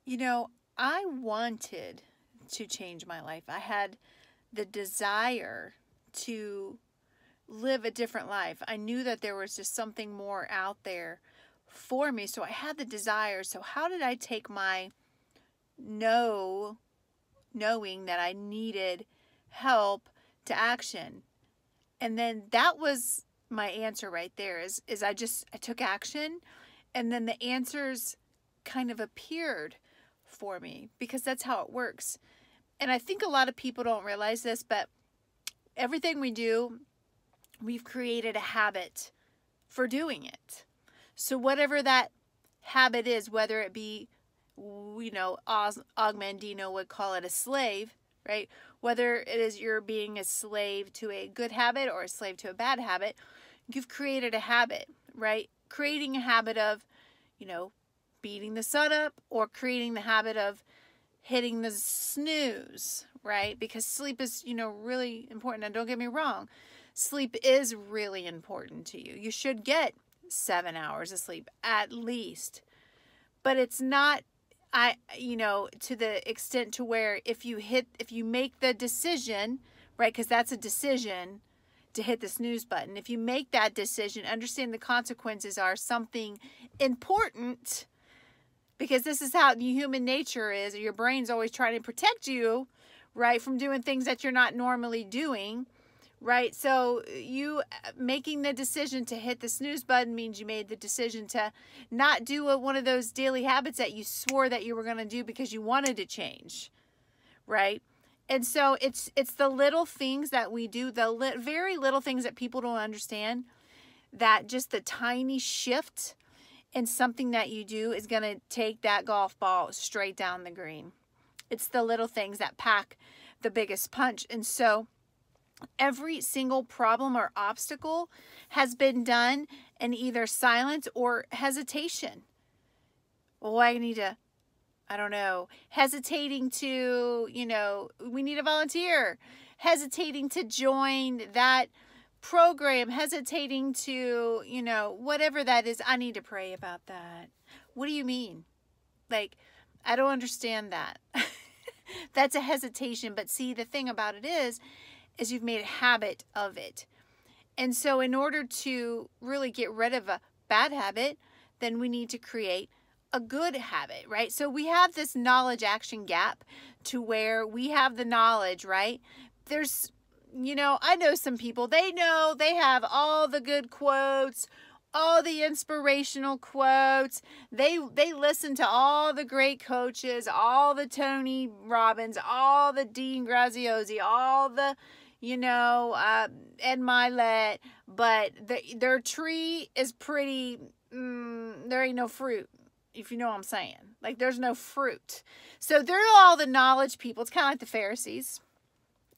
You know, I wanted to change my life. I had the desire to live a different life. I knew that there was just something more out there for me. So I had the desire. So how did I take my knowing that I needed help to action? And then that was my answer right there is I took action, and then the answers kind of appeared for me, because that's how it works. And I think a lot of people don't realize this, but everything we do, we've created a habit for doing it. So whatever that habit is, whether it be, Augmandino would call it a slave, right? Whether it is you're being a slave to a good habit or a slave to a bad habit, you've created a habit, right? Creating a habit of, beating the sun up, or creating the habit of hitting the snooze, right? Because sleep is, really important. Now, don't get me wrong. Sleep is really important to you. You should get 7 hours of sleep at least. But it's not, to the extent to where if you make the decision, right? Because that's a decision to hit the snooze button. If you make that decision, understand the consequences are something important, because this is how human nature is. Your brain's always trying to protect you, right, from doing things that you're not normally doing, right? So you making the decision to hit the snooze button means you made the decision to not do one of those daily habits that you swore that you were going to do because you wanted to change, right? And so it's the little things that we do, the very little things that people don't understand, that just the tiny shift in something that you do is going to take that golf ball straight down the green. It's the little things that pack the biggest punch. And so every single problem or obstacle has been done in either silence or hesitation. Oh, hesitating to, we need a volunteer, hesitating to join that program, hesitating to, whatever that is. I need to pray about that. What do you mean? Like, I don't understand that. That's a hesitation. But see, the thing about it is you've made a habit of it. And so in order to really get rid of a bad habit, then we need to create a good habit, right? So we have this knowledge action gap to where we have the knowledge, right? There's, I know some people, they have all the good quotes, all the inspirational quotes. They listen to all the great coaches, all the Tony Robbins, all the Dean Graziosi, all the, Ed Milet, but their tree is pretty, there ain't no fruit, if you know what I'm saying. Like, there's no fruit. So they're all the knowledge people. It's kind of like the Pharisees.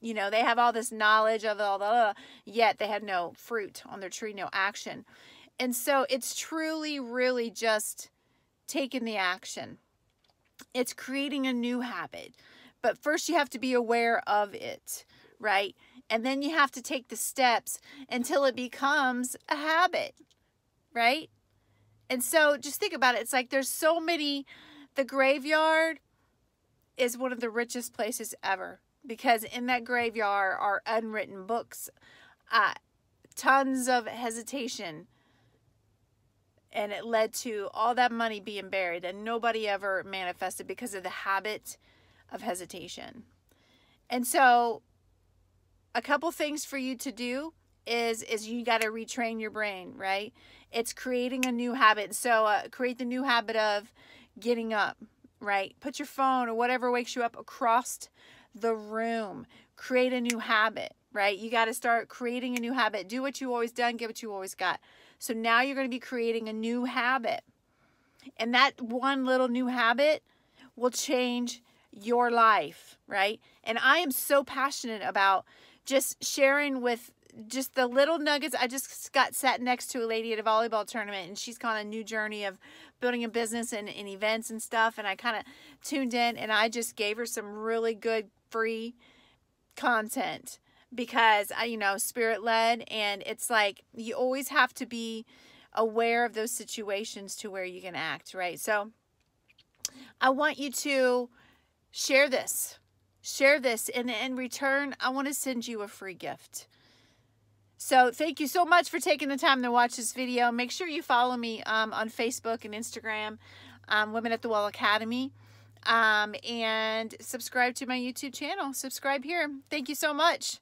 They have all this knowledge of all the, yet they have no fruit on their tree, no action. And so it's truly, really just taking the action. It's creating a new habit. But first you have to be aware of it, right? And then you have to take the steps until it becomes a habit, right? And so just think about it. It's like there's so many, the graveyard is one of the richest places ever, because in that graveyard are unwritten books, tons of hesitation, and it led to all that money being buried, and nobody ever manifested because of the habit of hesitation. And so a couple things for you to do is you got to retrain your brain, right? It's creating a new habit. So create the new habit of getting up, right? Put your phone or whatever wakes you up across the room. Create a new habit, right? You got to start creating a new habit. Do what you always done, get what you always got. So now you're going to be creating a new habit. And that one little new habit will change your life, right? And I am so passionate about just sharing with just the little nuggets. I just got sat next to a lady at a volleyball tournament, and she's on a new journey of building a business and events and stuff. And I kind of tuned in, and I just gave her some really good free content, because spirit led. And it's like, you always have to be aware of those situations to where you can act, right? So I want you to share this. Share this, and in return, I want to send you a free gift. So thank you so much for taking the time to watch this video. Make sure you follow me on Facebook and Instagram, Women at the Well Academy, and subscribe to my YouTube channel. Subscribe here. Thank you so much.